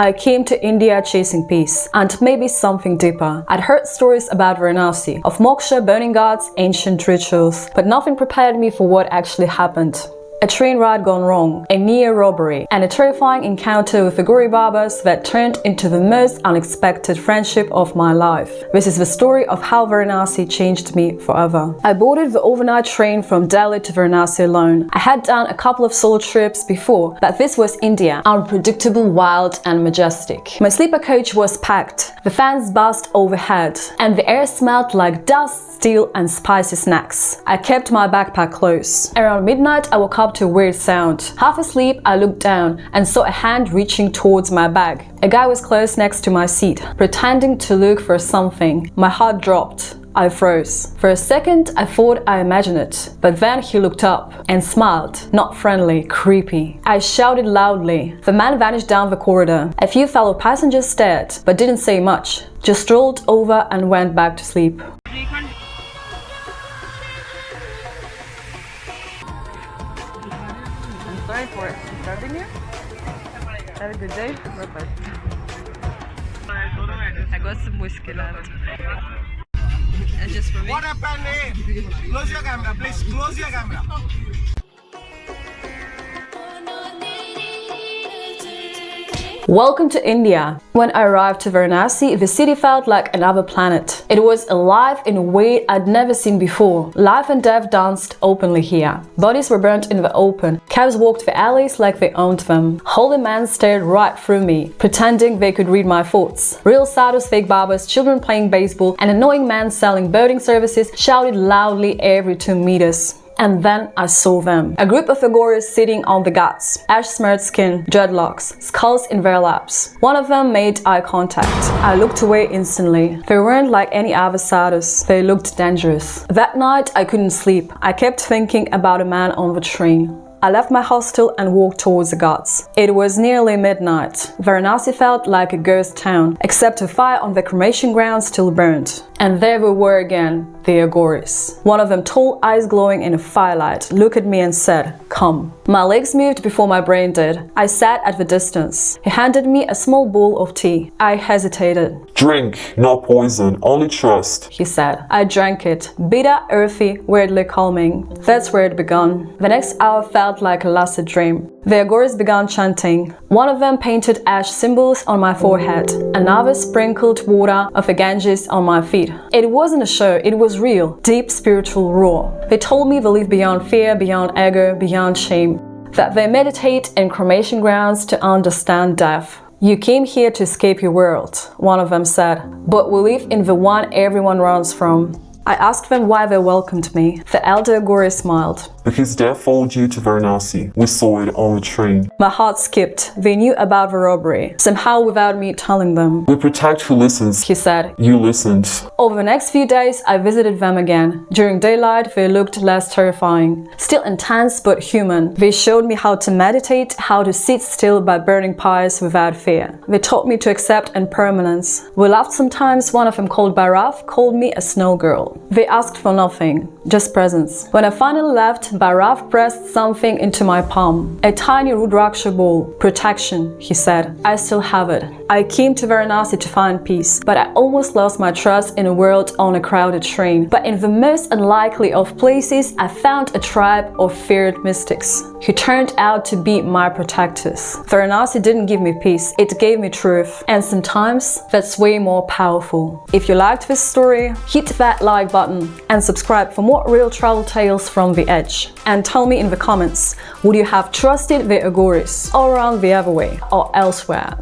I came to India chasing peace, and maybe something deeper. I'd heard stories about Varanasi, of moksha, burning ghats, ancient rituals, but nothing prepared me for what actually happened. A train ride gone wrong, a near robbery, and a terrifying encounter with Aghori Babas that turned into the most unexpected friendship of my life. This is the story of how Varanasi changed me forever. I boarded the overnight train from Delhi to Varanasi alone. I had done a couple of solo trips before, but this was India, unpredictable, wild, and majestic. My sleeper coach was packed, the fans buzzed overhead, and the air smelled like dust, steel, and spicy snacks. I kept my backpack close. Around midnight, I woke up to a weird sound. Half asleep, I looked down and saw a hand reaching towards my bag. A guy was close next to my seat, pretending to look for something. My heart dropped. I froze. For a second, I thought I imagined it, but then he looked up and smiled. Not friendly, creepy. I shouted loudly. The man vanished down the corridor. A few fellow passengers stared, but didn't say much, just strolled over and went back to sleep. Sorry for disturbing you. Have a good day. Bye-bye. I got some whiskey left. And just for me. What happened? Close your camera, please. Close your camera. Welcome to India. When I arrived to Varanasi, the city felt like another planet. It was alive in a way I'd never seen before. Life and death danced openly here. Bodies were burnt in the open. Cabs walked the alleys like they owned them. Holy men stared right through me, pretending they could read my thoughts. Real sadhus, fake babas, children playing baseball, and annoying men selling boating services shouted loudly every 2 meters. And then I saw them. A group of Aghoris sitting on the ghats, ash-smeared skin, dreadlocks, skulls in their laps. One of them made eye contact. I looked away instantly. They weren't like any other sadhus. They looked dangerous. That night I couldn't sleep. I kept thinking about a man on the train. I left my hostel and walked towards the ghats. It was nearly midnight. Varanasi felt like a ghost town, except a fire on the cremation ground still burned. And there we were again, the Aghoris. One of them, tall, eyes glowing in the firelight, looked at me and said, "Come." My legs moved before my brain did. I sat at the distance. He handed me a small bowl of tea. I hesitated. "Drink, no poison, only trust," he said. I drank it. Bitter, earthy, weirdly calming. That's where it began. The next hour felt like a lucid dream. The Aghoris began chanting. One of them painted ash symbols on my forehead. Another sprinkled water of the Ganges on my feet. It wasn't a show, it was real, deep spiritual raw. They told me they live beyond fear, beyond ego, beyond shame. That they meditate in cremation grounds to understand death. "You came here to escape your world," one of them said, "but we live in the one everyone runs from." I asked them why they welcomed me. The elder Aghori smiled. "Because death followed you to Varanasi. We saw it on the train." My heart skipped. They knew about the robbery, somehow without me telling them. "We protect who listens," he said. "You listened." Over the next few days, I visited them again. During daylight, they looked less terrifying. Still intense, but human. They showed me how to meditate, how to sit still by burning pyres without fear. They taught me to accept impermanence. We laughed sometimes. One of them, called Bhairav, called me a snow girl. They asked for nothing, just presence. When I finally left, Bhairav pressed something into my palm. A tiny Rudraksha ball. "Protection," he said. "I still have it." I came to Varanasi to find peace, but I almost lost my trust in a world on a crowded train. But in the most unlikely of places, I found a tribe of feared mystics who turned out to be my protectors. Varanasi didn't give me peace, it gave me truth. And sometimes that's way more powerful. If you liked this story, hit that like button and subscribe for more real travel tales from the edge. And tell me in the comments, would you have trusted the Aghoris all around the other way or elsewhere?